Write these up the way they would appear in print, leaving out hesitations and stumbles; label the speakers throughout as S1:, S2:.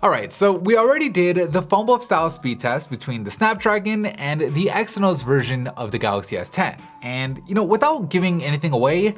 S1: Alright, so we already did the PhoneBuff style speed test between the Snapdragon and the Exynos version of the Galaxy S10. And without giving anything away,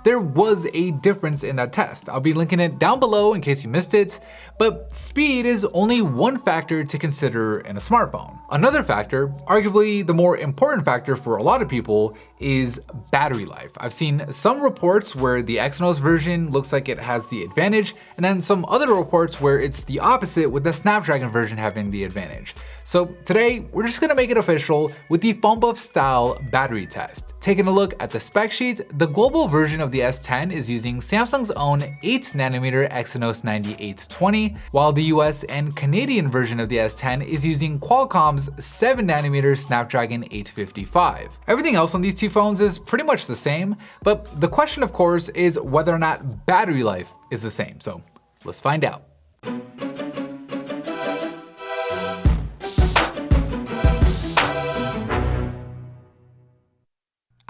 S1: there was a difference in that test. I'll be linking it down below in case you missed it, but speed is only one factor to consider in a smartphone. Another factor, arguably the more important factor for a lot of people, is battery life. I've seen some reports where the Exynos version looks like it has the advantage, and then some other reports where it's the opposite with the Snapdragon version having the advantage. So today, we're just gonna make it official with the PhoneBuff style battery test. Taking a look at the spec sheet, the global version of the S10 is using Samsung's own 8nm Exynos 9820, while the US and Canadian version of the S10 is using Qualcomm's 7nm Snapdragon 855. Everything else on these two phones is pretty much the same, but the question of course is whether or not battery life is the same. So let's find out.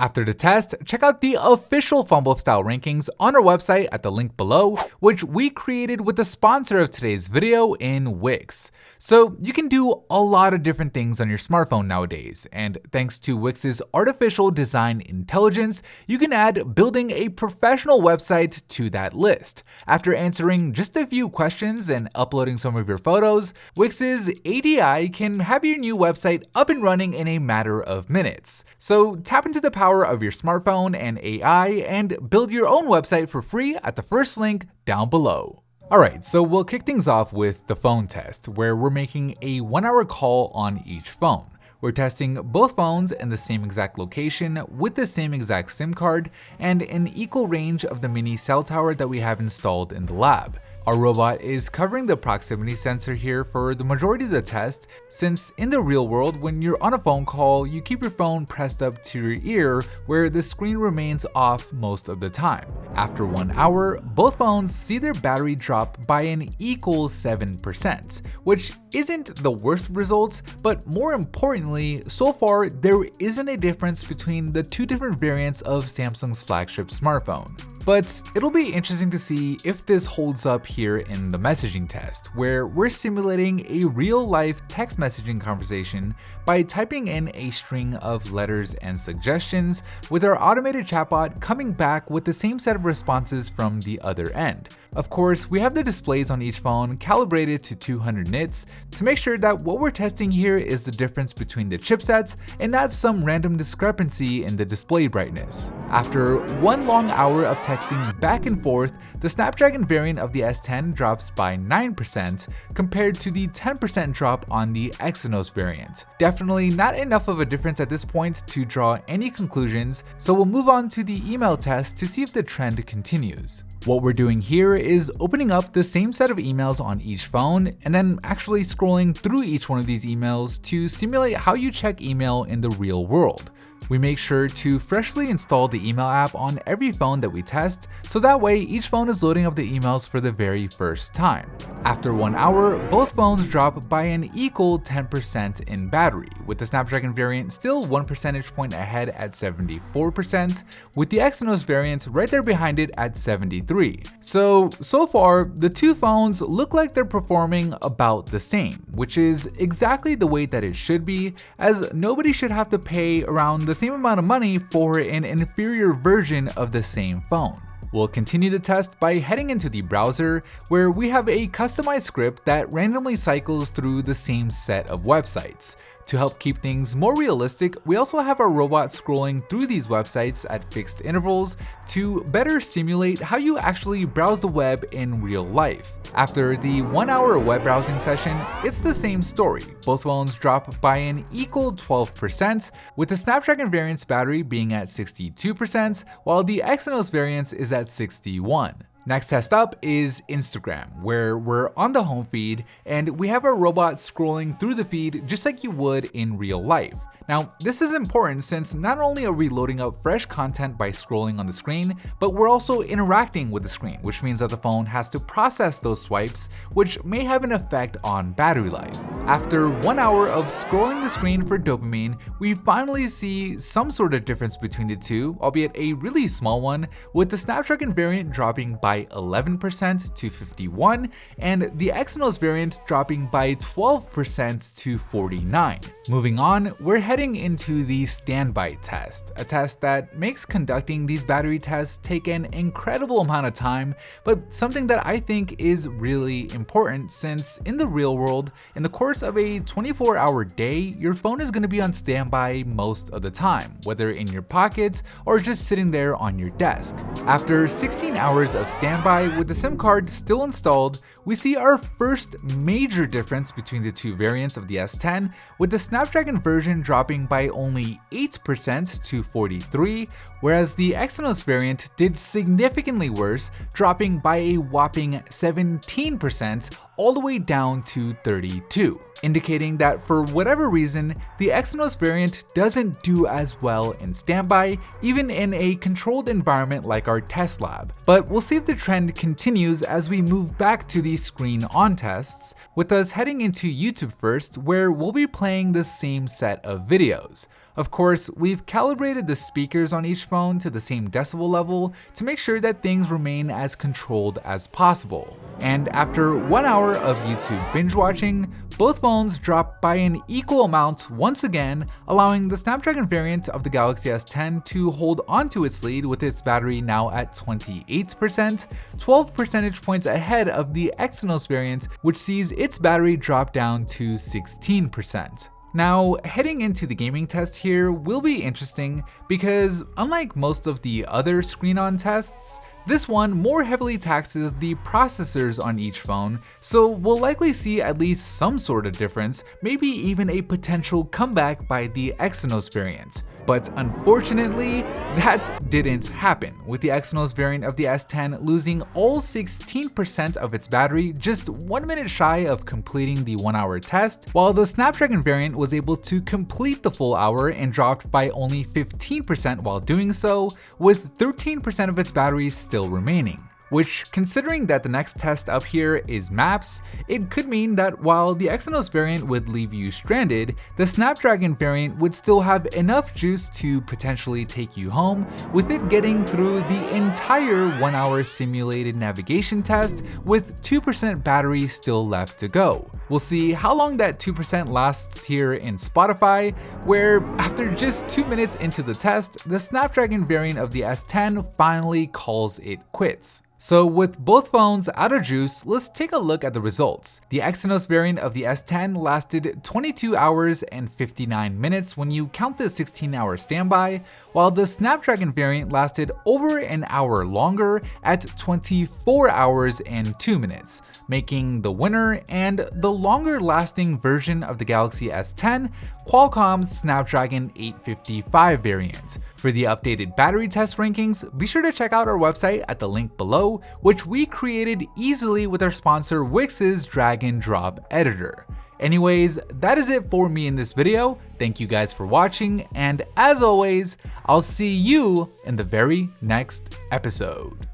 S1: After the test, check out the official PhoneBuff style rankings on our website at the link below, which we created with the sponsor of today's video in Wix. So you can do a lot of different things on your smartphone nowadays, and thanks to Wix's artificial design intelligence, you can add building a professional website to that list. After answering just a few questions and uploading some of your photos, Wix's ADI can have your new website up and running in a matter of minutes. So tap into the power of your smartphone and AI and build your own website for free at the first link down below. Alright, so we'll kick things off with the phone test, where we're making a 1-hour call on each phone. We're testing both phones in the same exact location with the same exact SIM card and an equal range of the mini cell tower that we have installed in the lab. Our robot is covering the proximity sensor here for the majority of the test, since in the real world, when you're on a phone call, you keep your phone pressed up to your ear where the screen remains off most of the time. After 1 hour, both phones see their battery drop by an equal 7%, which isn't the worst results, but more importantly, so far there isn't a difference between the two different variants of Samsung's flagship smartphone. But it'll be interesting to see if this holds up here in the messaging test, where we're simulating a real-life text messaging conversation by typing in a string of letters and suggestions, with our automated chatbot coming back with the same set of responses from the other end. Of course, we have the displays on each phone calibrated to 200 nits to make sure that what we're testing here is the difference between the chipsets and not some random discrepancy in the display brightness. After one long hour of texting back and forth, the Snapdragon variant of the S10 drops by 9% compared to the 10% drop on the Exynos variant. Definitely not enough of a difference at this point to draw any conclusions, so we'll move on to the email test to see if the trend continues. What we're doing here is opening up the same set of emails on each phone and then actually scrolling through each one of these emails to simulate how you check email in the real world. We make sure to freshly install the email app on every phone that we test, so that way each phone is loading up the emails for the very first time. After 1 hour, both phones drop by an equal 10% in battery, with the Snapdragon variant still 1 percentage point ahead at 74%, with the Exynos variant right there behind it at 73%. So far, the two phones look like they're performing about the same, which is exactly the way that it should be, as nobody should have to pay around the same amount of money for an inferior version of the same phone. We'll continue the test by heading into the browser, where we have a customized script that randomly cycles through the same set of websites. To help keep things more realistic, we also have our robot scrolling through these websites at fixed intervals to better simulate how you actually browse the web in real life. After the 1 hour web browsing session, it's the same story. Both phones drop by an equal 12%, with the Snapdragon variant's battery being at 62%, while the Exynos variant is at 61%. Next test up is Instagram, where we're on the home feed and we have our robot scrolling through the feed just like you would in real life. Now, this is important since not only are we loading up fresh content by scrolling on the screen, but we're also interacting with the screen, which means that the phone has to process those swipes, which may have an effect on battery life. After 1 hour of scrolling the screen for dopamine, we finally see some sort of difference between the two, albeit a really small one, with the Snapdragon variant dropping by 11% to 51, and the Exynos variant dropping by 12% to 49. Moving on, we're heading into the standby test, a test that makes conducting these battery tests take an incredible amount of time, but something that I think is really important since in the real world, in the course of a 24-hour day, your phone is going to be on standby most of the time, whether in your pockets or just sitting there on your desk. After 16 hours of standby with the SIM card still installed, we see our first major difference between the two variants of the S10, with the Snapdragon version dropping by only 8% to 43, whereas the Exynos variant did significantly worse, dropping by a whopping 17% all the way down to 32, indicating that for whatever reason, the Exynos variant doesn't do as well in standby, even in a controlled environment like our test lab. But we'll see if the trend continues as we move back to the screen-on tests, with us heading into YouTube first, where we'll be playing the same set of videos. Of course, we've calibrated the speakers on each phone to the same decibel level to make sure that things remain as controlled as possible. And after 1 hour of YouTube binge watching, both phones dropped by an equal amount once again, allowing the Snapdragon variant of the Galaxy S10 to hold onto its lead with its battery now at 28%, 12 percentage points ahead of the Exynos variant, which sees its battery drop down to 16%. Now, heading into the gaming test here will be interesting because unlike most of the other screen-on tests, this one more heavily taxes the processors on each phone, so we'll likely see at least some sort of difference, maybe even a potential comeback by the Exynos variant. But unfortunately, that didn't happen, with the Exynos variant of the S10 losing all 16% of its battery just 1 minute shy of completing the 1 hour test, while the Snapdragon variant was able to complete the full hour and dropped by only 15% while doing so, with 13% of its battery still remaining. Which, considering that the next test up here is maps, it could mean that while the Exynos variant would leave you stranded, the Snapdragon variant would still have enough juice to potentially take you home, with it getting through the entire 1 hour simulated navigation test with 2% battery still left to go. We'll see how long that 2% lasts here in Spotify, where after just 2 minutes into the test, the Snapdragon variant of the S10 finally calls it quits. So with both phones out of juice, let's take a look at the results. The Exynos variant of the S10 lasted 22 hours and 59 minutes when you count the 16-hour standby, while the Snapdragon variant lasted over an hour longer at 24 hours and 2 minutes, making the winner and the longer lasting version of the Galaxy S10, Qualcomm's Snapdragon 855 variant. For the updated battery test rankings, be sure to check out our website at the link below, which we created easily with our sponsor Wix's drag and drop editor. Anyways, that is it for me in this video. Thank you guys for watching, and as always, I'll see you in the very next episode.